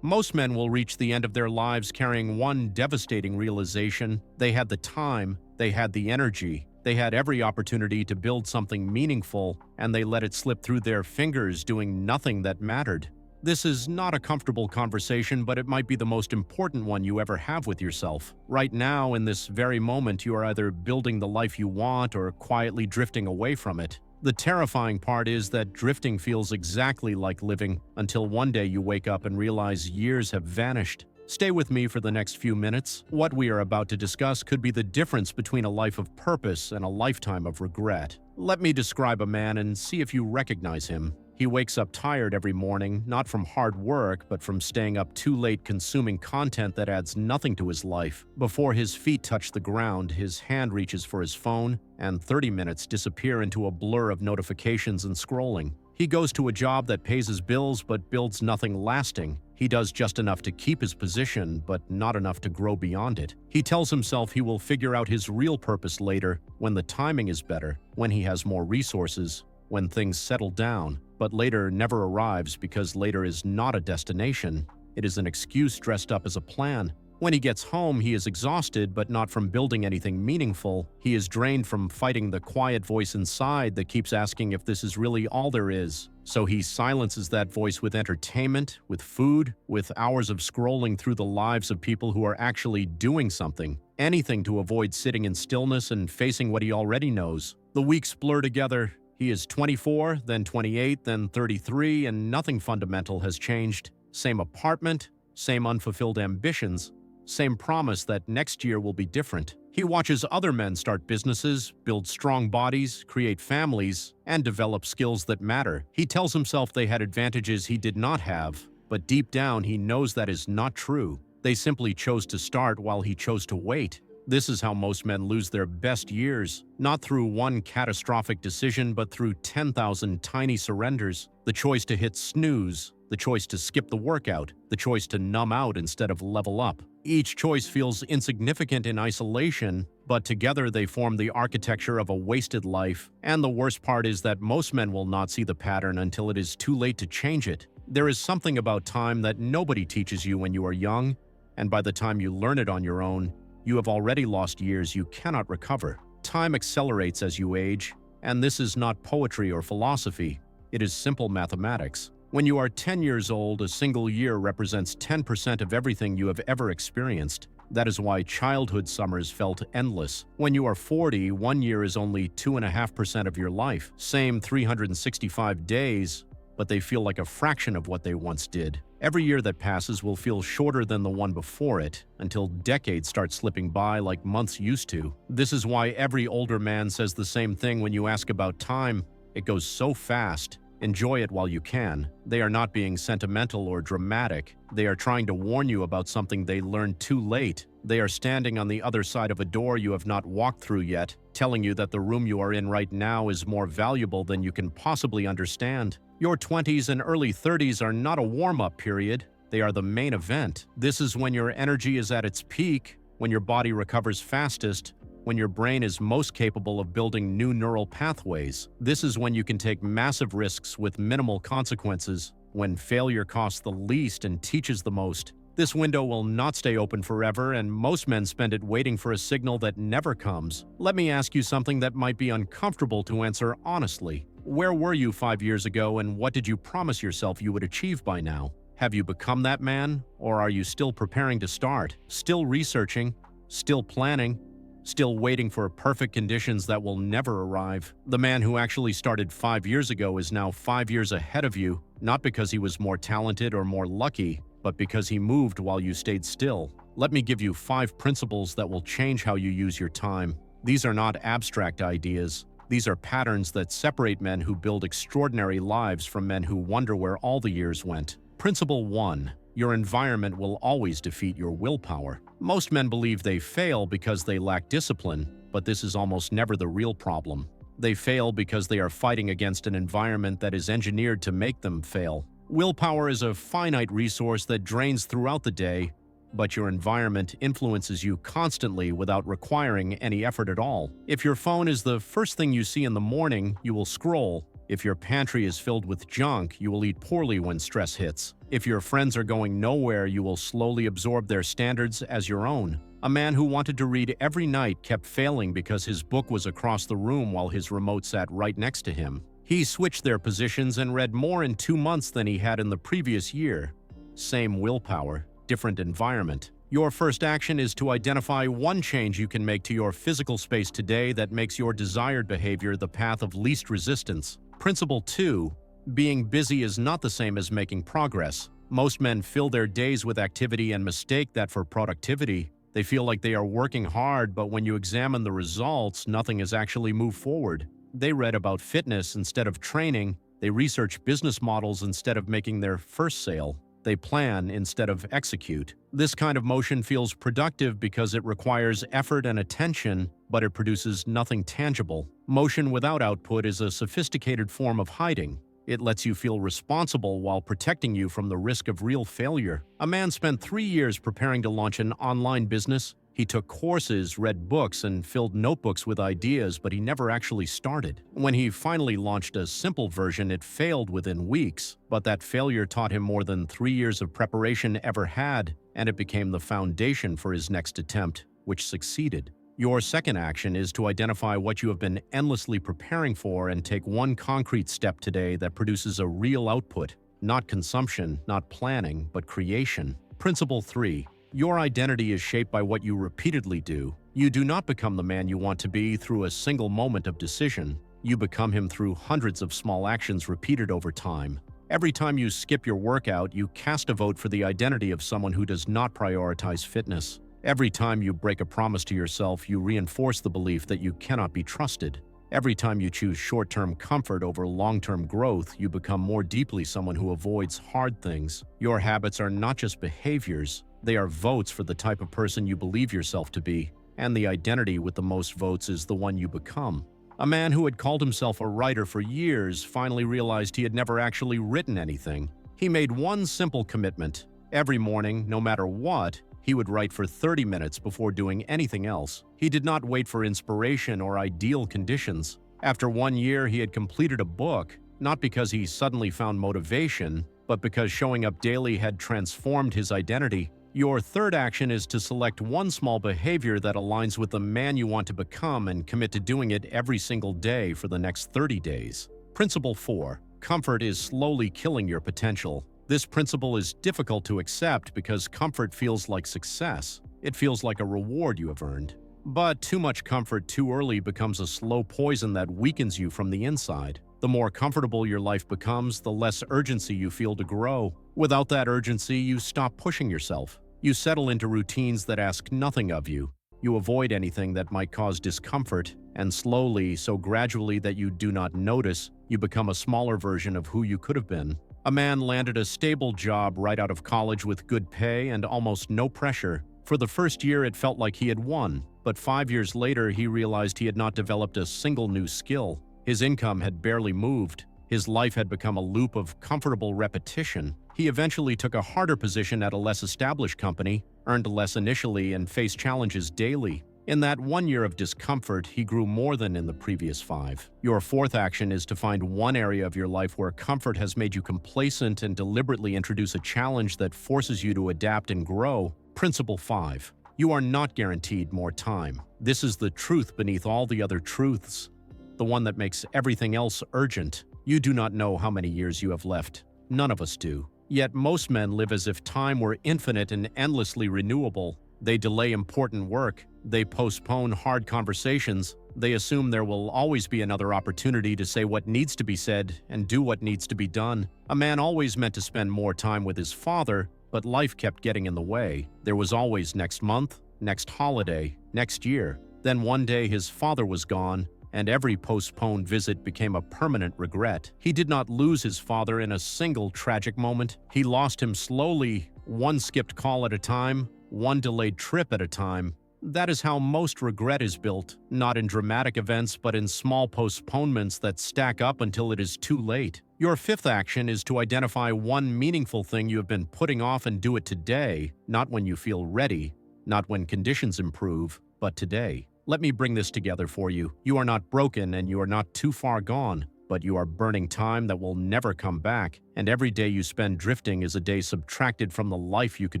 Most men will reach the end of their lives carrying one devastating realization: they had the time, they had the energy, they had every opportunity to build something meaningful, and they let it slip through their fingers doing nothing that mattered. This is not a comfortable conversation, but it might be the most important one you ever have with yourself. Right now, in this very moment, you are either building the life you want or quietly drifting away from it. The terrifying part is that drifting feels exactly like living, until one day you wake up and realize years have vanished. Stay with me for the next few minutes. What we are about to discuss could be the difference between a life of purpose and a lifetime of regret. Let me describe a man and see if you recognize him. He wakes up tired every morning, not from hard work, but from staying up too late consuming content that adds nothing to his life. Before his feet touch the ground, his hand reaches for his phone, and 30 minutes disappear into a blur of notifications and scrolling. He goes to a job that pays his bills but builds nothing lasting. He does just enough to keep his position, but not enough to grow beyond it. He tells himself he will figure out his real purpose later, when the timing is better, when he has more resources, when things settle down. But later never arrives because later is not a destination. It is an excuse dressed up as a plan. When he gets home, he is exhausted, but not from building anything meaningful. He is drained from fighting the quiet voice inside that keeps asking if this is really all there is. So he silences that voice with entertainment, with food, with hours of scrolling through the lives of people who are actually doing something. Anything to avoid sitting in stillness and facing what he already knows. The weeks blur together. He is 24, then 28, then 33, and nothing fundamental has changed. Same apartment, same unfulfilled ambitions, same promise that next year will be different. He watches other men start businesses, build strong bodies, create families, and develop skills that matter. He tells himself they had advantages he did not have, but deep down he knows that is not true. They simply chose to start while he chose to wait. This is how most men lose their best years, not through one catastrophic decision, but through 10,000 tiny surrenders. The choice to hit snooze, the choice to skip the workout, the choice to numb out instead of level up. Each choice feels insignificant in isolation, but together they form the architecture of a wasted life. And the worst part is that most men will not see the pattern until it is too late to change it. There is something about time that nobody teaches you when you are young, and by the time you learn it on your own, you have already lost years you cannot recover. Time accelerates as you age, and this is not poetry or philosophy. It is simple mathematics. When you are 10 years old, a single year represents 10% of everything you have ever experienced. That is why childhood summers felt endless. When you are 40, 1 year is only 2.5% of your life. Same 365 days, but they feel like a fraction of what they once did. Every year that passes will feel shorter than the one before it, until decades start slipping by like months used to. This is why every older man says the same thing when you ask about time. It goes so fast. Enjoy it while you can. They are not being sentimental or dramatic. They are trying to warn you about something they learned too late. They are standing on the other side of a door you have not walked through yet, telling you that the room you are in right now is more valuable than you can possibly understand. Your 20s and early 30s are not a warm-up period. They are the main event. This is when your energy is at its peak, when your body recovers fastest, when your brain is most capable of building new neural pathways. This is when you can take massive risks with minimal consequences, when failure costs the least and teaches the most. This window will not stay open forever, and most men spend it waiting for a signal that never comes. Let me ask you something that might be uncomfortable to answer honestly. Where were you 5 years ago, and what did you promise yourself you would achieve by now? Have you become that man, or are you still preparing to start? Still researching? Still planning? Still waiting for perfect conditions that will never arrive? The man who actually started 5 years ago is now 5 years ahead of you, not because he was more talented or more lucky, but because he moved while you stayed still. Let me give you 5 principles that will change how you use your time. These are not abstract ideas. These are patterns that separate men who build extraordinary lives from men who wonder where all the years went. Principle 1. Your environment will always defeat your willpower. Most men believe they fail because they lack discipline, but this is almost never the real problem. They fail because they are fighting against an environment that is engineered to make them fail. Willpower is a finite resource that drains throughout the day, but your environment influences you constantly without requiring any effort at all. If your phone is the first thing you see in the morning, you will scroll. If your pantry is filled with junk, you will eat poorly when stress hits. If your friends are going nowhere, you will slowly absorb their standards as your own. A man who wanted to read every night kept failing because his book was across the room while his remote sat right next to him. He switched their positions and read more in 2 months than he had in the previous year. Same willpower, different environment. Your first action is to identify one change you can make to your physical space today that makes your desired behavior the path of least resistance. Principle 2. Being busy is not the same as making progress. Most men fill their days with activity and mistake that for productivity. They feel like they are working hard, but when you examine the results, nothing has actually moved forward. They read about fitness instead of training. They research business models instead of making their first sale. They plan instead of execute. This kind of motion feels productive because it requires effort and attention, but it produces nothing tangible. Motion without output is a sophisticated form of hiding. It lets you feel responsible while protecting you from the risk of real failure. A man spent 3 years preparing to launch an online business. He took courses, read books, and filled notebooks with ideas, but he never actually started. When he finally launched a simple version, it failed within weeks. But that failure taught him more than 3 years of preparation ever had, and it became the foundation for his next attempt, which succeeded. Your second action is to identify what you have been endlessly preparing for and take one concrete step today that produces a real output. Not consumption, not planning, but creation. Principle 3. Your identity is shaped by what you repeatedly do. You do not become the man you want to be through a single moment of decision. You become him through hundreds of small actions repeated over time. Every time you skip your workout, you cast a vote for the identity of someone who does not prioritize fitness. Every time you break a promise to yourself, you reinforce the belief that you cannot be trusted. Every time you choose short-term comfort over long-term growth, you become more deeply someone who avoids hard things. Your habits are not just behaviors, they are votes for the type of person you believe yourself to be, and the identity with the most votes is the one you become. A man who had called himself a writer for years finally realized he had never actually written anything. He made one simple commitment. Every morning, no matter what, he would write for 30 minutes before doing anything else. He did not wait for inspiration or ideal conditions. After 1 year, he had completed a book, not because he suddenly found motivation, but because showing up daily had transformed his identity. Your third action is to select one small behavior that aligns with the man you want to become and commit to doing it every single day for the next 30 days. Principle 4. Comfort is slowly killing your potential. This principle is difficult to accept because comfort feels like success. It feels like a reward you have earned. But too much comfort too early becomes a slow poison that weakens you from the inside. The more comfortable your life becomes, the less urgency you feel to grow. Without that urgency, you stop pushing yourself. You settle into routines that ask nothing of you. You avoid anything that might cause discomfort, and slowly, so gradually that you do not notice, you become a smaller version of who you could have been. A man landed a stable job right out of college with good pay and almost no pressure. For the first year, it felt like he had won, but 5 years later, he realized he had not developed a single new skill. His income had barely moved. His life had become a loop of comfortable repetition. He eventually took a harder position at a less established company, earned less initially, and faced challenges daily. In that 1 year of discomfort, he grew more than in the previous 5. Your fourth action is to find one area of your life where comfort has made you complacent and deliberately introduce a challenge that forces you to adapt and grow. Principle 5. You are not guaranteed more time. This is the truth beneath all the other truths, the one that makes everything else urgent. You do not know how many years you have left. None of us do. Yet most men live as if time were infinite and endlessly renewable. They delay important work. They postpone hard conversations. They assume there will always be another opportunity to say what needs to be said and do what needs to be done. A man always meant to spend more time with his father, but life kept getting in the way. There was always next month, next holiday, next year. Then one day his father was gone, and every postponed visit became a permanent regret. He did not lose his father in a single tragic moment. He lost him slowly, one skipped call at a time, one delayed trip at a time. That is how most regret is built, not in dramatic events but in small postponements that stack up until it is too late. Your fifth action is to identify one meaningful thing you have been putting off and do it today, not when you feel ready, not when conditions improve, but today. Let me bring this together for you. You are not broken and you are not too far gone. but you are burning time that will never come back, and every day you spend drifting is a day subtracted from the life you could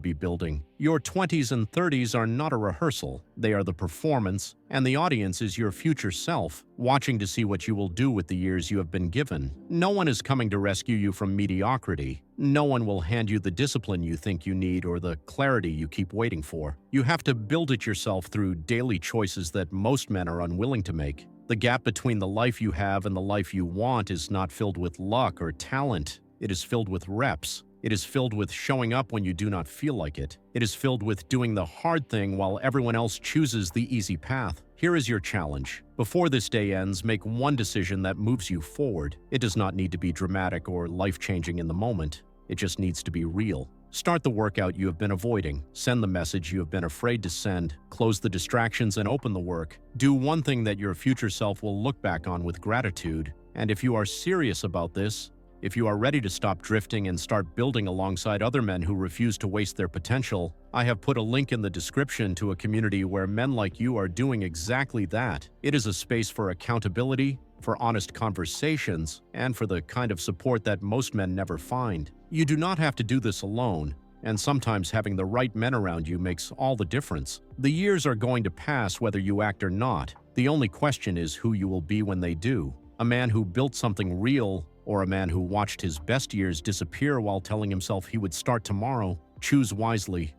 be building. Your 20s and 30s are not a rehearsal, they are the performance, and the audience is your future self, watching to see what you will do with the years you have been given. No one is coming to rescue you from mediocrity. No one will hand you the discipline you think you need or the clarity you keep waiting for. You have to build it yourself through daily choices that most men are unwilling to make. The gap between the life you have and the life you want is not filled with luck or talent. It is filled with reps. It is filled with showing up when you do not feel like it. It is filled with doing the hard thing while everyone else chooses the easy path. Here is your challenge. Before this day ends, make one decision that moves you forward. It does not need to be dramatic or life-changing in the moment. It just needs to be real. Start the workout you have been avoiding. Send the message you have been afraid to send. Close the distractions and open the work. Do one thing that your future self will look back on with gratitude. And if you are serious about this, if you are ready to stop drifting and start building alongside other men who refuse to waste their potential, I have put a link in the description to a community where men like you are doing exactly that. It is a space for accountability, for honest conversations, and for the kind of support that most men never find. You do not have to do this alone, and sometimes having the right men around you makes all the difference. The years are going to pass whether you act or not. The only question is who you will be when they do. A man who built something real, or a man who watched his best years disappear while telling himself he would start tomorrow. Choose wisely.